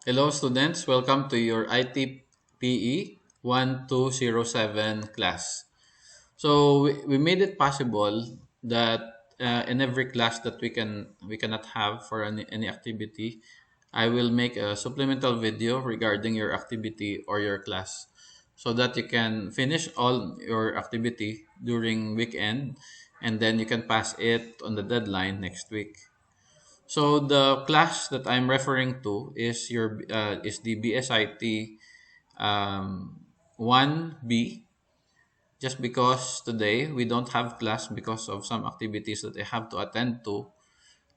Hello students, welcome to your ITPE 1207 class. So we made it possible that in every class that we cannot have for any activity, I will make a supplemental video regarding your activity or your class so that you can finish all your activity during weekend and then you can pass it on the deadline next week. So the class that I'm referring to is the BSIT 1B. Just because today we don't have class because of some activities that I have to attend to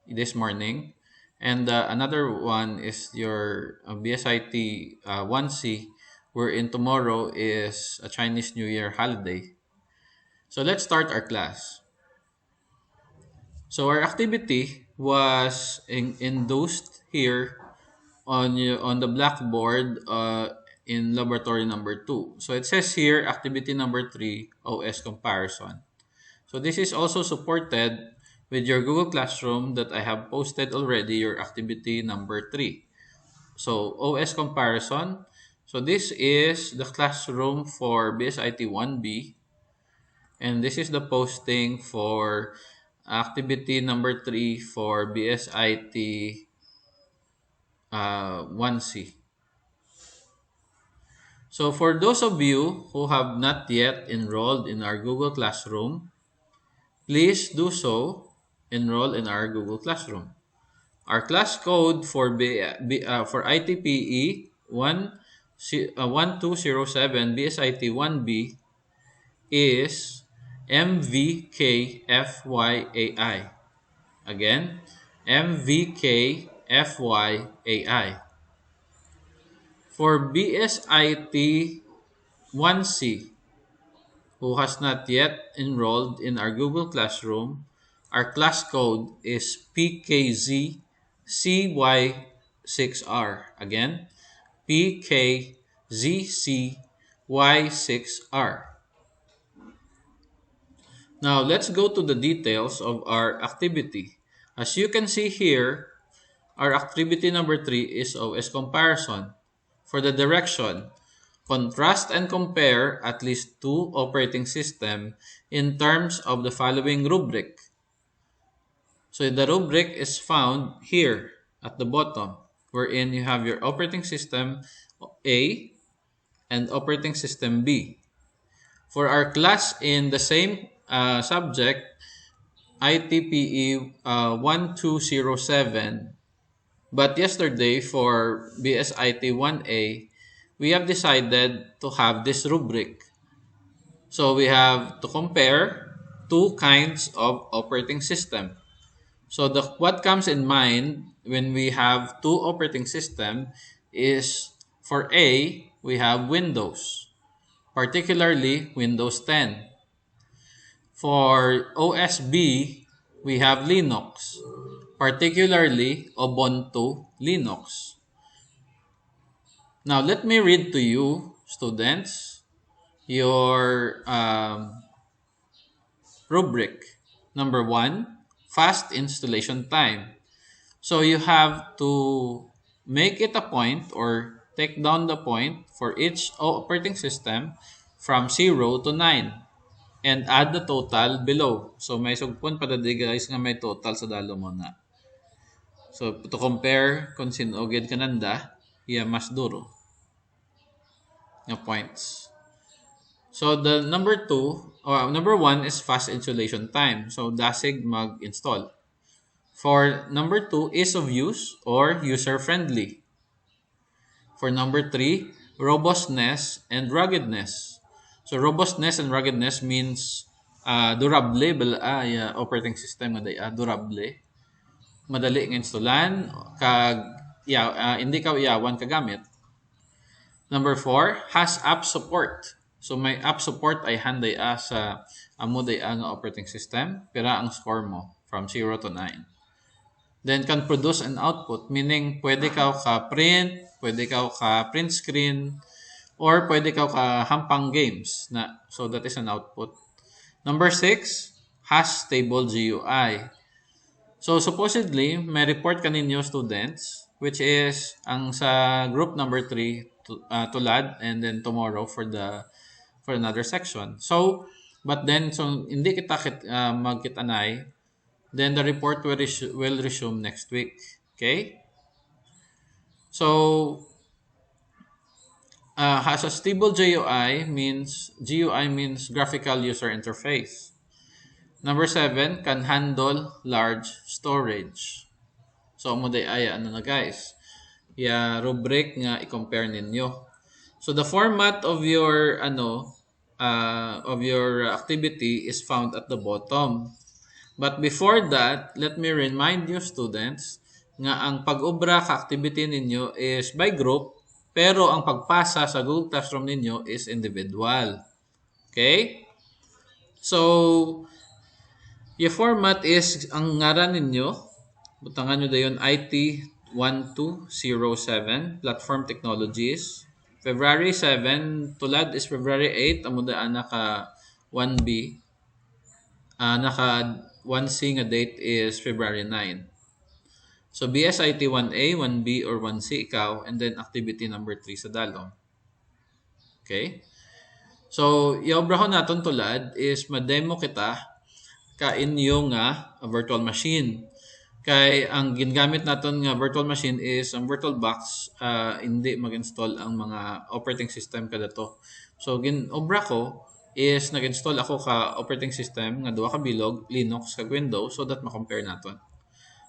this morning, and another one is your BSIT 1C, wherein tomorrow is a Chinese New Year holiday. So let's start our class. So our activity was induced here on the blackboard in laboratory number 2. So it says here activity number 3, OS comparison. So this is also supported with your Google Classroom that I have posted already, your activity number 3. So OS comparison. So this is the classroom for BSIT 1B, and this is the posting for activity number 3 for BSIT 1C. So for those of you who have not yet enrolled in our Google Classroom, please do so. Enroll in our Google Classroom. Our class code for ITPE 1207 BSIT 1B is MVKFYAI. Again, MVKFYAI. For BSIT 1C, who has not yet enrolled in our Google Classroom, our class code is PKZCY6R. Again, PKZCY6R. Now, let's go to the details of our activity. As you can see here, our activity number 3 is OS comparison. For the direction, contrast and compare at least two operating systems in terms of the following rubric. So the rubric is found here at the bottom, wherein you have your operating system A and operating system B. For our class in the same subject, ITPE 1207, but yesterday for BSIT 1A, we have decided to have this rubric. So we have to compare two kinds of operating system. So what comes in mind when we have two operating system is for A, we have Windows, particularly Windows 10. For OSB, we have Linux, particularly Ubuntu Linux. Now, let me read to you, students, your rubric. Number 1, fast installation time. So you have to make it a point or take down the point for each operating system from 0 to 9 and add the total below. So may sugpon para di guys nga may total sa dalo mo na. So to compare kung sinugid kananda, iya mas duro nga points. So the number 1 is fast installation time. So dasig mag-install. For number 2, ease of use or user-friendly. For number 3, robustness and ruggedness. So robustness and ruggedness means durable operating system nga durable. Madali nga installan kag hindi ka iyawan kagamit. Number 4, has app support. So may app support ay handay sa amo day nga operating system pira ang score mo from 0 to 9. Then can produce an output, meaning pwede ka ka-print, pwede ka ka-print screen, or pwede ka ka-hampang games. So that is an output. Number 6, has stable GUI. So supposedly, may report kaninyo students which is ang sa group number 3 tulad, and then tomorrow for another section. So, but then so hindi kita magkitanay, then the report will resume next week. Okay? So, has a stable GUI means graphical user interface. Number 7, can handle large storage. So, mo day ay ano na guys, rubric nga i-compare ninyo. So, the format of your activity is found at the bottom. But before that, let me remind you students nga ang pag-obra ka activity ninyo is by group, pero ang pagpasa sa Google Classroom ninyo is individual. Okay? So, yung format is, ang ngaran ninyo, butangan nyo dayon IT1207, Platform Technologies. February 7, tulad is February 8, amo daan naka 1B. Naka 1C nga date is February 9. So, BSIT 1A, 1B, or 1C ikaw, and then activity number 3 sa dalom. Okay? So, i-obrahon naton tulad is ma-demo kita ka inyo nga virtual machine. Kay ang ginagamit naton nga virtual machine is ang VirtualBox, hindi mag-install ang mga operating system kada to. So, gin-obra ko is nag-install ako ka operating system nga duha ka bilog, Linux kag Windows, so that ma-compare naton.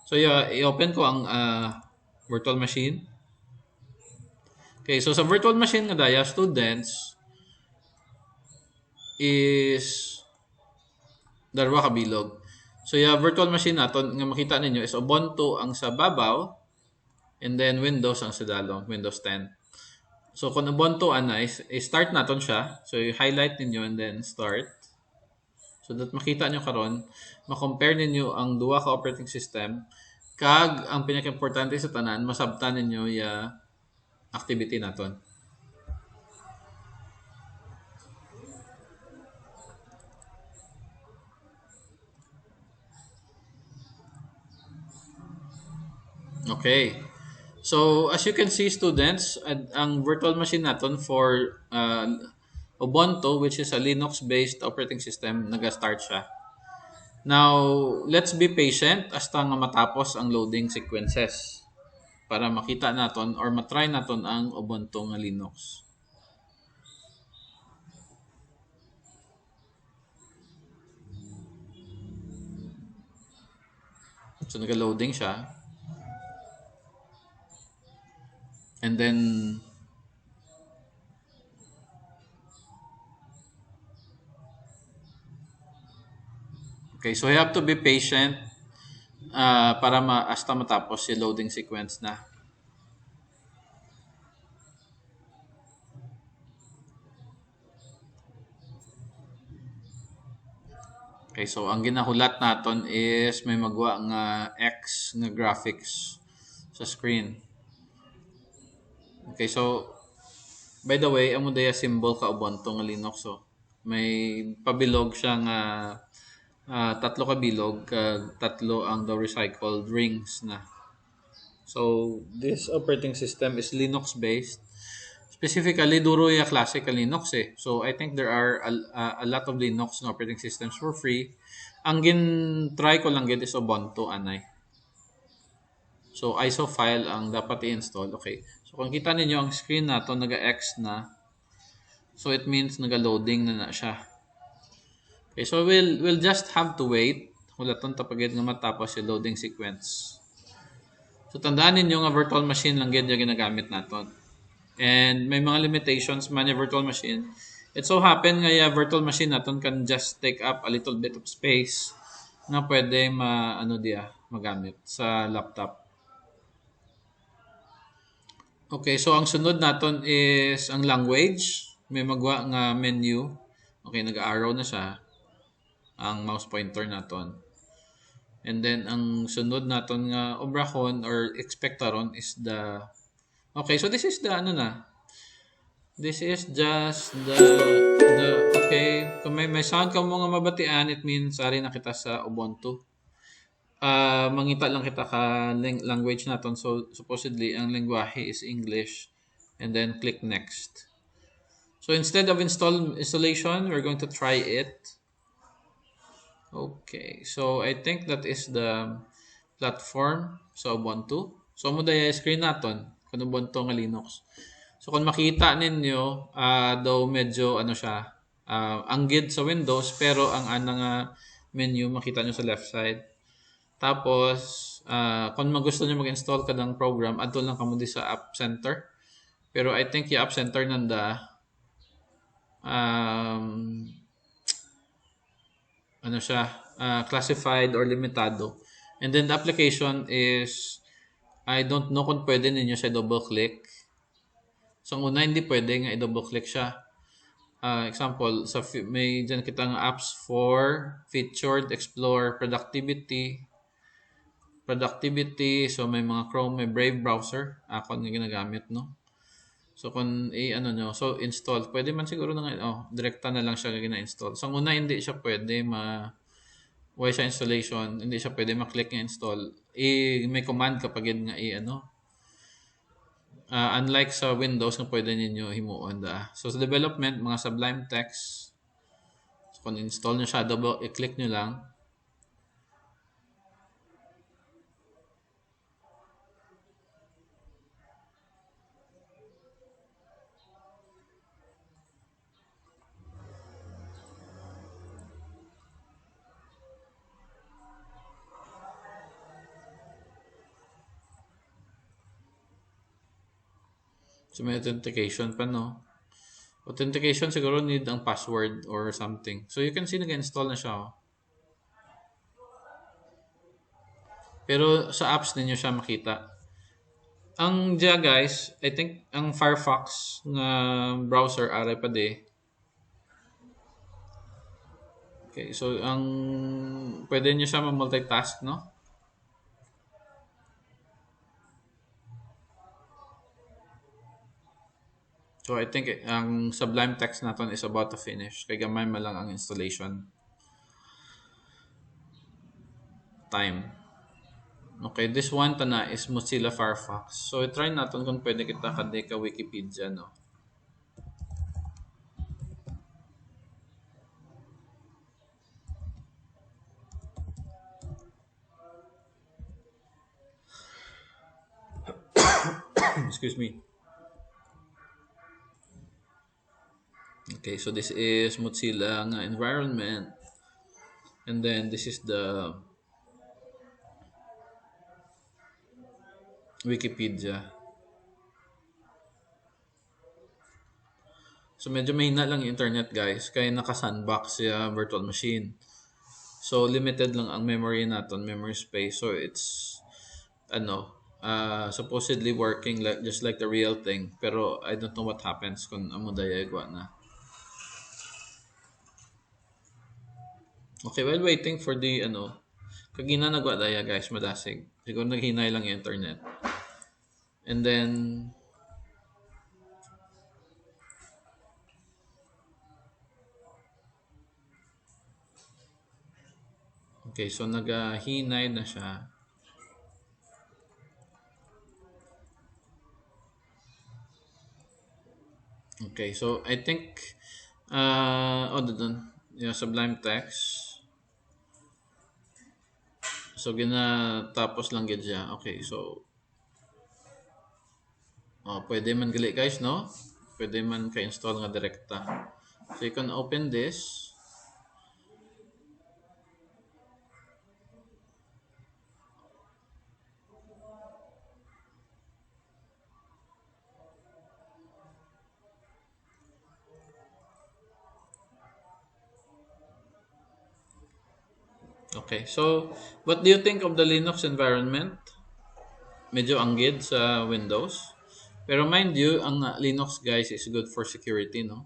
So, i-open ko ang virtual machine. Okay, so sa virtual machine nga daya, students, is darwa ka bilog. So, virtual machine naton nga makita ninyo is Ubunto ang sa babaw, and then Windows ang sa dalom, Windows 10. So, kung Ubunto start naton siya. So, i-highlight ninyo and then start. So, that makita nyo karon, ma-compare ninyo ang duha ka operating system, kag ang pinaka-importante sa tanan, masabtan ninyo yung activity naton. Okay. So, as you can see, students, ang virtual machine naton for Ubuntu, which is a Linux-based operating system, nag-start siya. Now, let's be patient hasta nga matapos ang loading sequences para makita naton or matry naton ang Ubuntu nga Linux. So, nag-loading siya. And then, okay, so you have to be patient para hasta matapos yung loading sequence na. Okay, so ang ginahulat naton is may magwa nga X nga graphics sa screen. Okay, so by the way, amo daya symbol ka Ubuntu nga Linux, so may pabilog siya nga tatlo ka bilog kag tatlo ang the recycled rings na. So this operating system is Linux based. Specifically, duro yung classical Linux eh. So, I think there are a lot of Linux na operating systems for free. Ang gin-try ko lang is Ubuntu, anay. So, ISO file ang dapat i-install. Okay. So, kung kita ninyo ang screen na to naga-X na. So, it means naga-loading na siya. Okay. So, we'll just have to wait. Wala itong tapagid nga matapos yung loading sequence. So, tandaan ninyo nga virtual machine lang yung ginagamit natin. And may mga limitations man yung virtual machine. It so happen nga yung virtual machine natin can just take up a little bit of space na pwede magamit sa laptop. Okay, so ang sunod natin is ang language. May magwa nga menu. Okay, nag-arrow na siya. Ang mouse pointer natin. And then ang sunod natin nga obrahon or expectaron is the... Okay, so this is the This is just the okay. Kung may sound ka mga mabatian, it means ari na kita sa Ubuntu. Mangita lang kita ka language naton. So supposedly ang lengguwahe is English, and then click next. So instead of installation, we're going to try it. Okay, so I think that is the platform sa Ubuntu. So mo daya screen naton kung Ubuntu nga Linux. So kung makita ninyo, daw medyo ano siya, ang gid sa Windows pero ang ana nga menu makita nyo sa left side. Tapos kung magusto nyo mag-install ka ng program, adto lang kamo di sa App Center. Pero I think yung App Center nanda um, ano siya, classified or limitado. And then the application is, I don't know kung pwede ninyo siya double click. So ang una hindi pwede nga i-double click siya. Example, may dyan kitang apps for featured, explore, productivity. So may mga Chrome, may Brave browser. Ako nga ginagamit, no? So kung ano nyo, so install. Pwede man siguro na direkta na lang siya gina-install. So ang una hindi siya pwede why siya installation, hindi siya pwede maklik ng install. May command kapag yun nga unlike sa Windows na pwede ninyo himuon da. So sa development, mga Sublime Text. So kung install nyo siya, i-click nyo lang. So may authentication pa, no? Authentication siguro need ang password or something. So you can see nag-install na siya. Pero sa apps ninyo siya makita. Ang dya guys, I think ang Firefox nga browser aray pa di. Okay, so ang pwede nyo siya ma-multitask, no? So I think ang Sublime Text natin is about to finish. Kaya gamay man lang ang installation time. Okay, this one tana is Mozilla Firefox. So try natin kung pwede kita ka Wikipedia, no? Excuse me. Okay, so this is Mozilla nga environment. And then this is the Wikipedia. So medyo mahina lang yung internet guys, kaya naka-sandbox siya virtual machine. So limited lang ang memory natin, memory space. So it's supposedly working just like the real thing. Pero I don't know what happens kung amo dayagwa na. Okay, while waiting for the kagina nagwa daya guys, madasig. Siguro naghinay lang yung internet. And then okay, so nagahinay na siya. Okay, so I think doon Sublime Text. So tapos lang gid siya. Okay, so pwede man gali guys, no? Pwede man ka-install nga direkta. So you can open this. Okay, so what do you think of the Linux environment? Medyo anggid sa Windows. Pero mind you, ang Linux guys is good for security, no?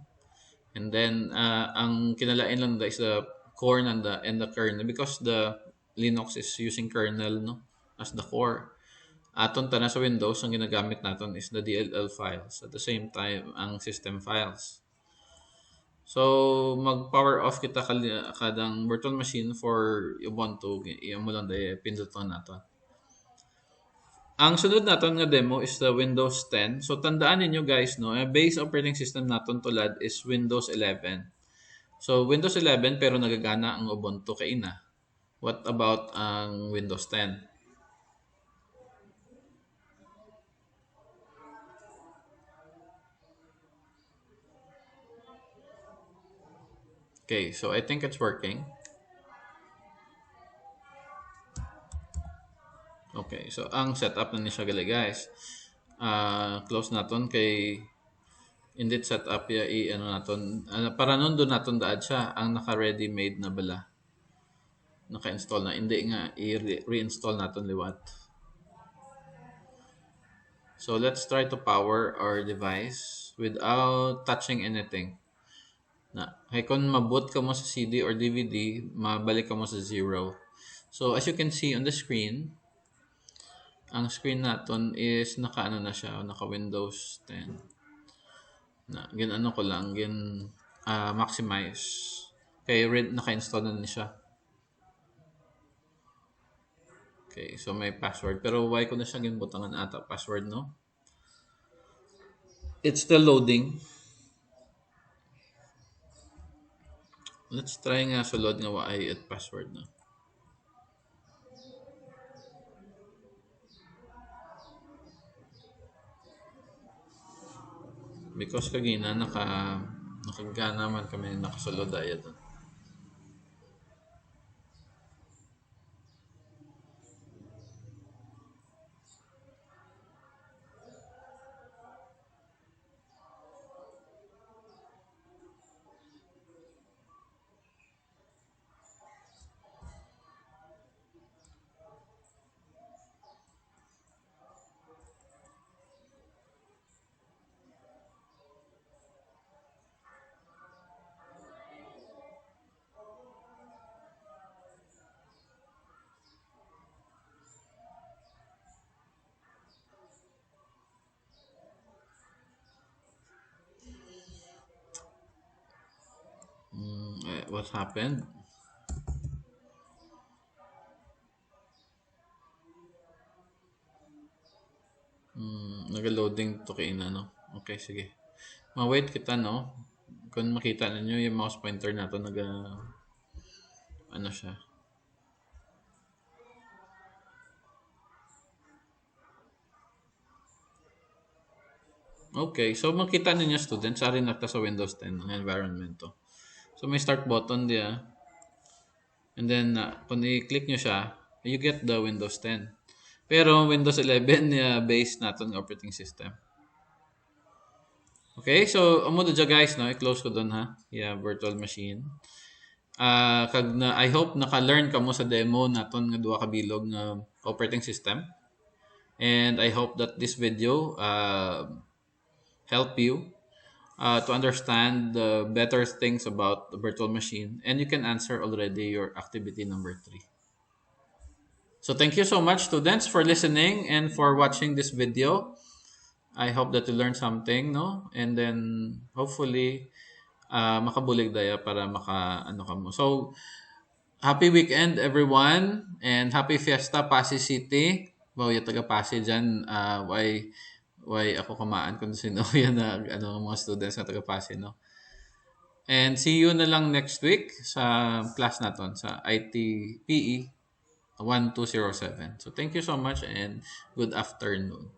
And then ang kinalain lang is the core and the kernel because the Linux is using kernel, no, as the core. Aton tana sa Windows ang ginagamit naton is the DLL files at the same time ang system files. So, mag-power off kita kadang virtual machine for Ubuntu. Iyan mo lang dahil pindutan nato. Ang sunod naton nga demo is the Windows 10. So, tandaan ninyo guys, no, base operating system naton tulad is Windows 11. So, Windows 11 pero nagagana ang Ubuntu kay ina. What about ang Windows 10? Okay, so I think it's working. Okay, so ang setup na ni siya gali guys. Close naton kay indeed setup ya ano naton para nun doon naton daad siya ang naka-ready made na bala. Naka-install na hindi nga i-reinstall naton liwat. So let's try to power our device without touching anything. Na, kay kung maboot ka mo sa CD or DVD, mabalik ka mo sa zero. So as you can see on the screen, ang screen naton is naka-ano na siya, naka Windows 10. Na gin-ano ko lang, maximize. Kay red naka-install na siya. Okay, so may password. Pero why ko na siya ginbutangan ata password, no? It's still loading. Let's try nga sulod nga waay at password na. Because kagina nakagana man kami nakasulod daya doon. What happened? Nag-loading to kay ina, no? Okay, sige. Ma-wait kita, no? Kung makita ninyo yung mouse pointer na to, ano siya. Okay, so makita ninyo students, ari na sa Windows 10 ang environment to. So may start button diya. And then, kung i-click nyo siya, you get the Windows 10. Pero Windows 11 base natin ng operating system. Okay, so amo do guys, no, i-close ko doon ha. Yeah, virtual machine. I hope naka-learn ka mo sa demo naton nga duha ka bilog nga operating system. And I hope that this video help you to understand the better things about the virtual machine, and you can answer already your activity number 3. So thank you so much students for listening and for watching this video. I hope that you learned something, no? And then hopefully makabulig daya para ano ka mo. So happy weekend everyone and happy Fiesta Pasig City. Wow, yung taga Pasig dyan, why ako kamaan kung sino yan na mga students na taga Pasig, no? And see you na lang next week sa class naton sa ITPE 1207. So thank you so much and good afternoon.